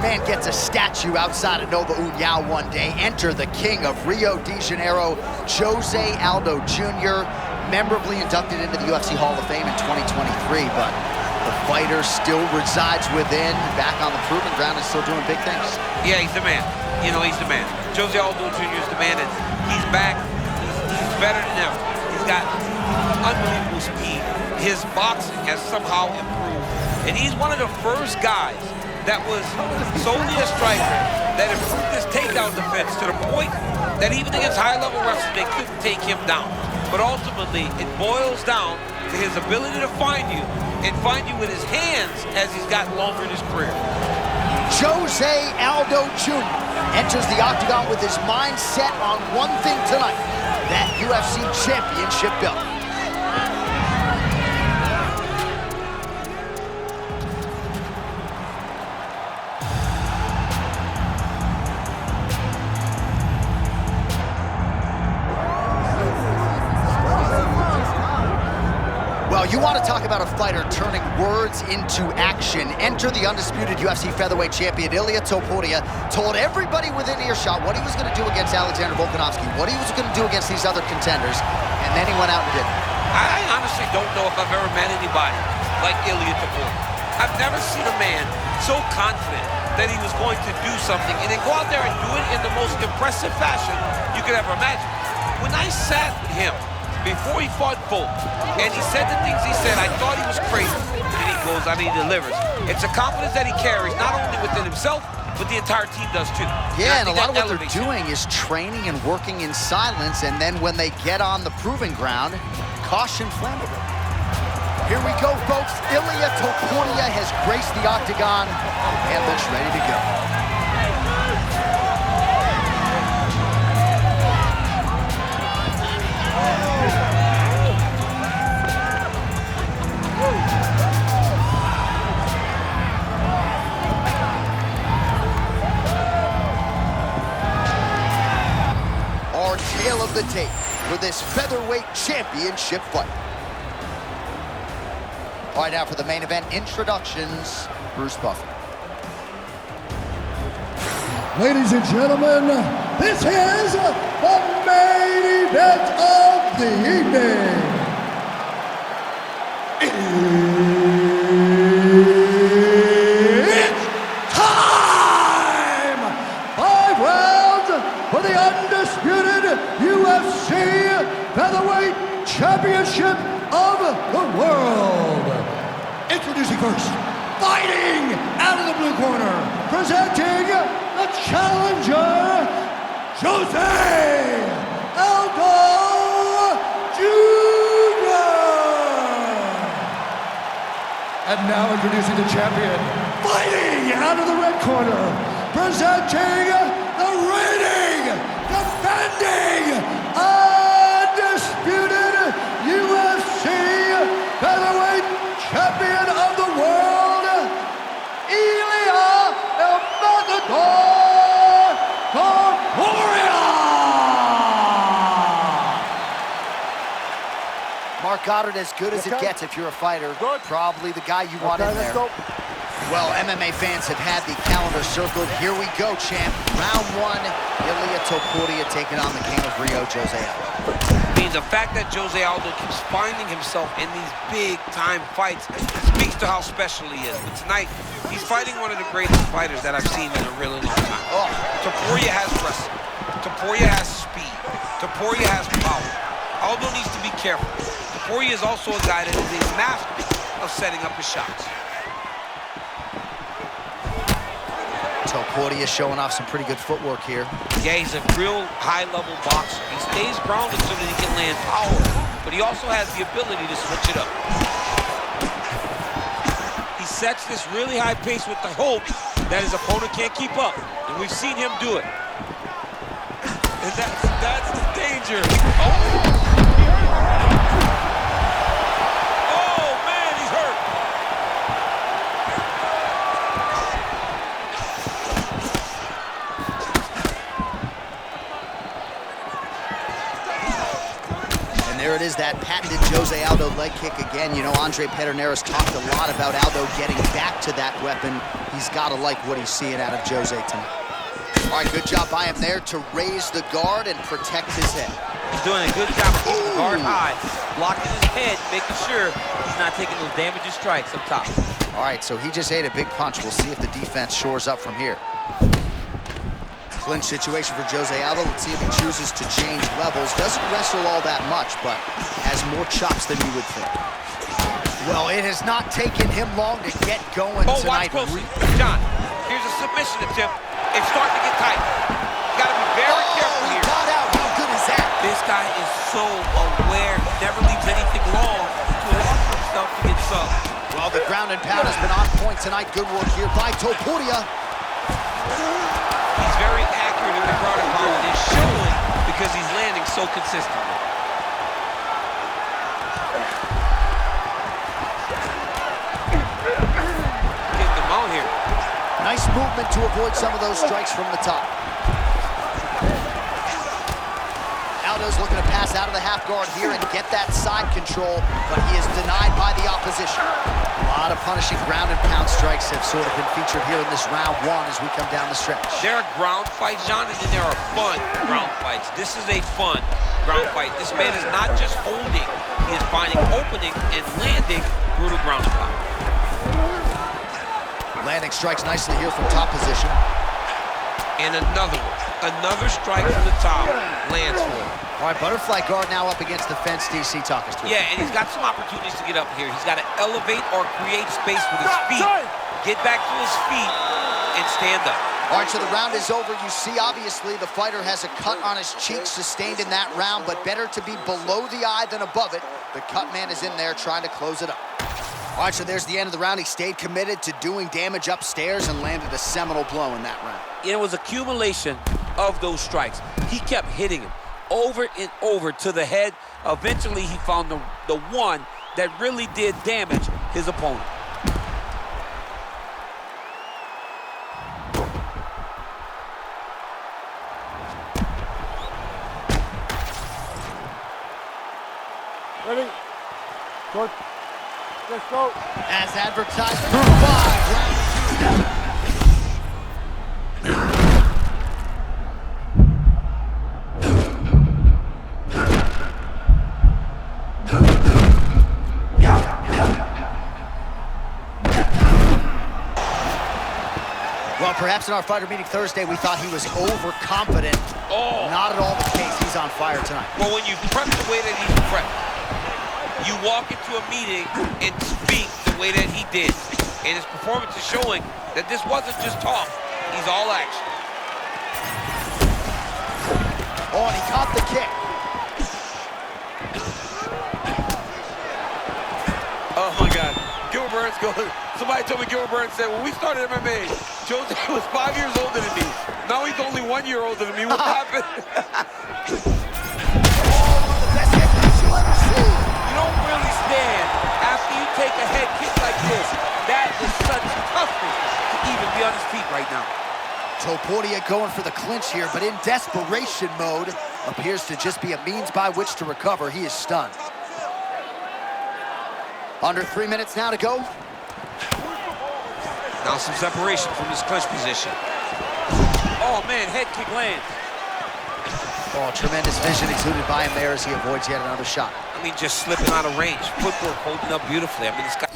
man gets a statue outside of Nova União one day. Enter the king of Rio de Janeiro, Jose Aldo Jr., memorably inducted into the UFC Hall of Fame in 2023, but the fighter still resides within, back on the proving ground and still doing big things. Yeah, he's the man. You know, he's the man. Jose Aldo Jr. is the man, and he's back. He's better than ever. He's got unbelievable speed. His boxing has somehow improved, and he's one of the first guys that was solely a striker that improved his takedown defense to the point that even against high-level wrestlers, they couldn't take him down. But ultimately, it boils down to his ability to find you and find you with his hands as he's gotten longer in his career. Jose Aldo Jr. enters the octagon with his mind set on one thing tonight, that UFC championship belt. Well, you want to talk about a fighter turning words into action. Enter the undisputed UFC featherweight champion, Ilia Topuria, told everybody within earshot what he was going to do against Alexander Volkanovski, what he was going to do against these other contenders, and then he went out and did it. I honestly don't know if I've ever met anybody like Ilia Topuria. I've never seen a man so confident that he was going to do something and then go out there and do it in the most impressive fashion you could ever imagine. When I sat with him before he fought Volk, and he said the things he said, I thought he was crazy. And he goes out and he delivers. It's a confidence that he carries, not only within himself, but the entire team does too. Yeah, and a lot of what they're doing is training and working in silence, and then when they get on the proving ground, caution flammable. Here we go, folks. Ilia Topuria has graced the octagon and looks ready to go. Tale of the tape for this featherweight championship fight. All right, now for the main event introductions, Bruce Buffer. Ladies and gentlemen, this is the main event of the evening. It's time! 5 rounds for the undisputed UFC Featherweight Championship of the world. Introducing first, fighting out of the blue corner, presenting the challenger, Jose Aldo Jr. And now introducing the champion, fighting out of the red corner, presenting the reigning, defending, undisputed UFC Featherweight Champion of the world, Ilia Topuria. Mark Goddard, as good as it gets if you're a fighter. Good. Probably the guy you want in there. Well, MMA fans have had the calendar circled. Here we go, champ. Round 1, Ilia Topuria taking on the king of Rio, Jose Aldo. I mean, the fact that Jose Aldo keeps finding himself in these big-time fights speaks to how special he is. But tonight, he's fighting one of the greatest fighters that I've seen in a really long time. Oh. Topuria has wrestling. Topuria has speed. Topuria has power. Aldo needs to be careful. Topuria is also a guy that is a master of setting up his shots. Topuria showing off some pretty good footwork here. Yeah, he's a real high-level boxer. He stays grounded so that he can land power, but he also has the ability to switch it up. He sets this really high pace with the hope that his opponent can't keep up, and we've seen him do it. And that's the danger. Oh! there it is, that patented Jose Aldo leg kick again. You know, Andre Pedernera's talked a lot about Aldo getting back to that weapon. He's got to like what he's seeing out of Jose tonight. All right, good job by him there to raise the guard and protect his head. He's doing a good job keeping the guard high, blocking his head, making sure he's not taking those damaging strikes up top. All right, so he just ate a big punch. We'll see if the defense shores up from here. Clinch situation for Jose Aldo. Let's see if he chooses to change levels. Doesn't wrestle all that much, but has more chops than you would think. Well, it has not taken him long to get going tonight. Watch closely. John, here's a submission attempt. It's starting to get tight. Got to be very careful here. Got out. How good is that? This guy is so aware. He never leaves anything long to allow himself to get sub. Well, the ground and pound has been on point tonight. Good work here by Topuria. He's very accurate in the ground and pound. It's showing because he's landing so consistently. Getting them out here. Nice movement to avoid some of those strikes from the top. Aldo's looking to pass out of the half guard here and get that side control, but he is denied by the opposition. A lot of punishing ground and pound strikes have sort of been featured here in this round one as we come down the stretch. There are ground fights, John, and then there are fun ground fights. This is a fun ground fight. This man is not just holding, he is finding opening and landing brutal ground and pound. Landing strikes nicely here from top position. And another one. Another strike from the top lands for him. All right, butterfly guard now up against the fence. DC, talk us through. Yeah, and he's got some opportunities to get up here. He's got to elevate or create space with his feet, get back to his feet, and stand up. All right, so the round is over. You see, obviously, the fighter has a cut on his cheek sustained in that round, but better to be below the eye than above it. The cut man is in there trying to close it up. All right, so there's the end of the round. He stayed committed to doing damage upstairs and landed a seminal blow in that round. It was accumulation of those strikes. He kept hitting him over and over to the head. Eventually, he found the one that really did damage his opponent. Ready? Go. Let's go. As advertised, 5 rounds. Well, perhaps in our fighter meeting Thursday, we thought he was overconfident. Oh. Not at all the case. He's on fire tonight. Well, when you prep the way that he's prepped, you walk into a meeting and speak the way that he did. And his performance is showing that this wasn't just talk. He's all action. Oh, and he caught the kick. Oh, my God. Gilbert Burns goes. Somebody told me Gilbert Burns said, when we started MMA, Jose was 5 years older than me. Now he's only 1 year older than me. What happened? You don't really stand after you take a head kick like this. That is such toughness to even be on his feet right now. Topuria going for the clinch here, but in desperation mode. Appears to just be a means by which to recover. He is stunned. Under 3 minutes now to go. Now some separation from his clinch position. Oh, man, head kick lands. Oh, tremendous vision exuded by him there as he avoids yet another shot. I mean, just slipping out of range. Footwork holding up beautifully. I mean, this guy...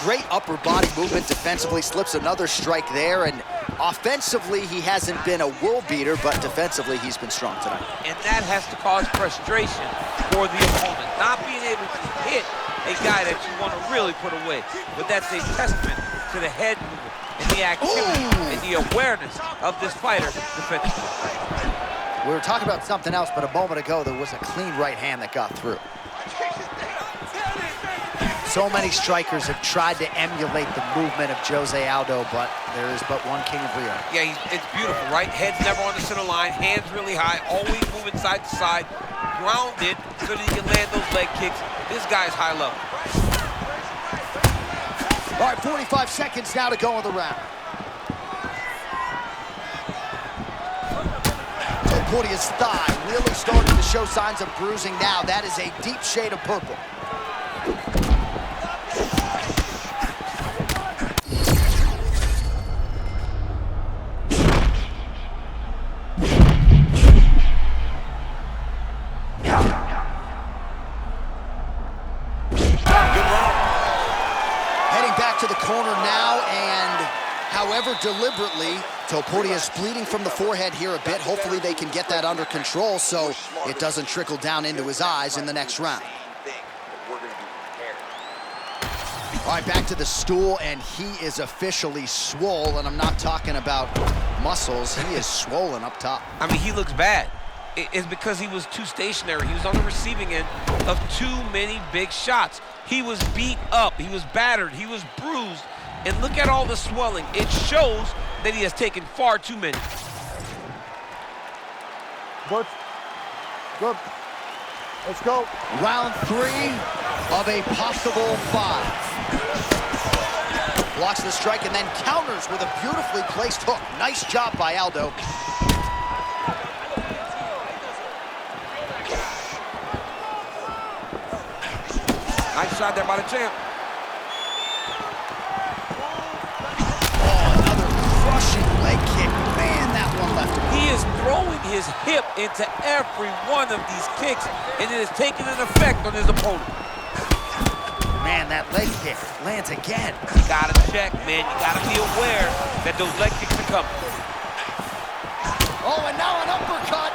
Great upper body movement defensively, slips another strike there, and offensively he hasn't been a world beater, but defensively he's been strong tonight. And that has to cause frustration for the opponent. Not being able to hit a guy that you want to really put away. But that's a testament to the head movement and the activity and the awareness of this fighter defensively. We were talking about something else, but a moment ago there was a clean right hand that got through. So many strikers have tried to emulate the movement of Jose Aldo, but there is but one king of Rio. Yeah, it's beautiful, right? Head's never on the center line, hands really high, always moving side to side. grounded so that he can land those leg kicks. This guy's high level. All right, 45 seconds now to go in the round. Topuria's thigh really starting to show signs of bruising now. That is a deep shade of purple. To the corner now, and however deliberately, Topuria's bleeding from the forehead here a bit. Hopefully they can get that under control so it doesn't trickle down into his eyes in the next round. All right, back to the stool, and he is officially swole, and I'm not talking about muscles. He is swollen up top. I mean, he looks bad. It's because he was too stationary. He was on the receiving end of too many big shots. He was beat up, he was battered, he was bruised, and look at all the swelling. It shows that he has taken far too many. Good. Good. Let's go. Round 3 of a possible 5. Blocks the strike and then counters with a beautifully placed hook. Nice job by Aldo. Nice shot there by the champ. Oh, another crushing leg kick. Man, that one left him. He is throwing his hip into every one of these kicks, and it is taking an effect on his opponent. Man, that leg kick lands again. You gotta check, man. You gotta be aware that those leg kicks are coming. Oh, and now an uppercut.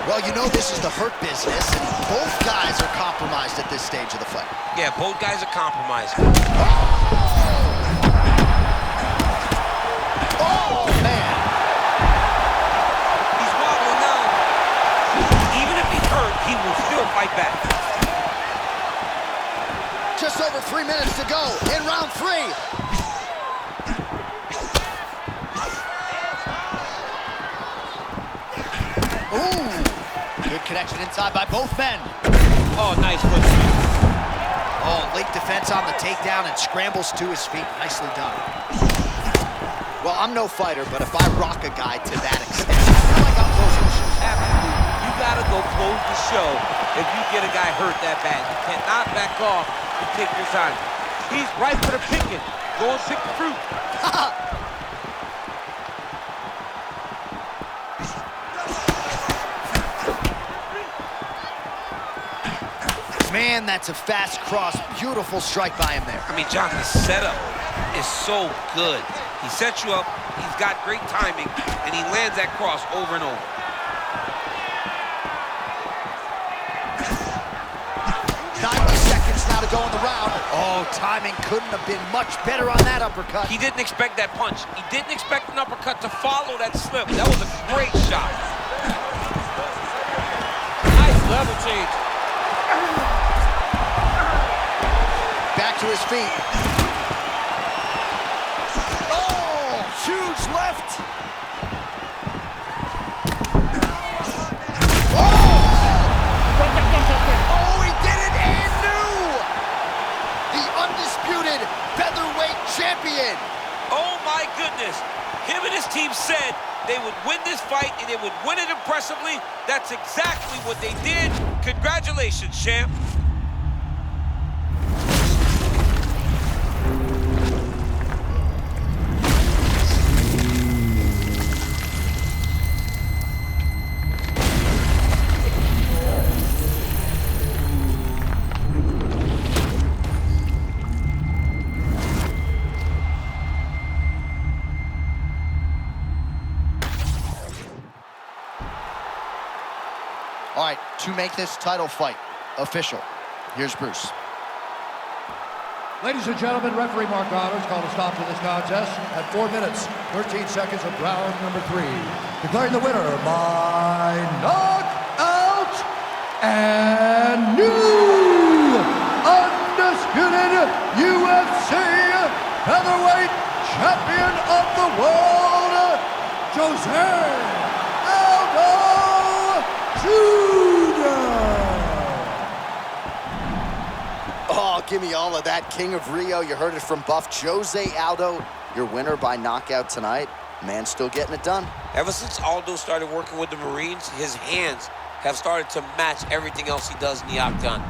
Well, you know this is the hurt business, and both guys are compromised at this stage of the fight. Yeah, both guys are compromised. Oh, man. He's wobbling now. Even if he's hurt, he will still fight back. Just over 3 minutes to go in round 3. Ooh. Good connection inside by both men. Oh, nice foot. Oh, late defense on the takedown and scrambles to his feet. Nicely done. Well, I'm no fighter, but if I rock a guy to that extent, I feel like I'm closing the show. Absolutely. You gotta go close the show if you get a guy hurt that bad. You cannot back off and take your time. He's ripe for the picking. Go and pick the fruit. Man, that's a fast cross. Beautiful strike by him there. I mean, John, the setup is so good. He sets you up, he's got great timing, and he lands that cross over and over. Now to go in the round. Oh, timing couldn't have been much better on that uppercut. He didn't expect that punch. He didn't expect an uppercut to follow that slip. That was a great shot. Nice level change. Back to his feet. Oh, huge left. Champion. Oh my goodness. Him and his team said they would win this fight and they would win it impressively. That's exactly what they did. Congratulations, champ. All right, to make this title fight official, here's Bruce. Ladies and gentlemen, referee Mark Otters called a stop to this contest at 4 minutes, 13 seconds of round number 3. Declaring the winner by knockout and new undisputed UFC featherweight champion of the world, Jose Aldo Jr. Oh, give me all of that. King of Rio, you heard it from Buff. Jose Aldo, your winner by knockout tonight. Man, still getting it done. Ever since Aldo started working with the Marines, his hands have started to match everything else he does in the octagon.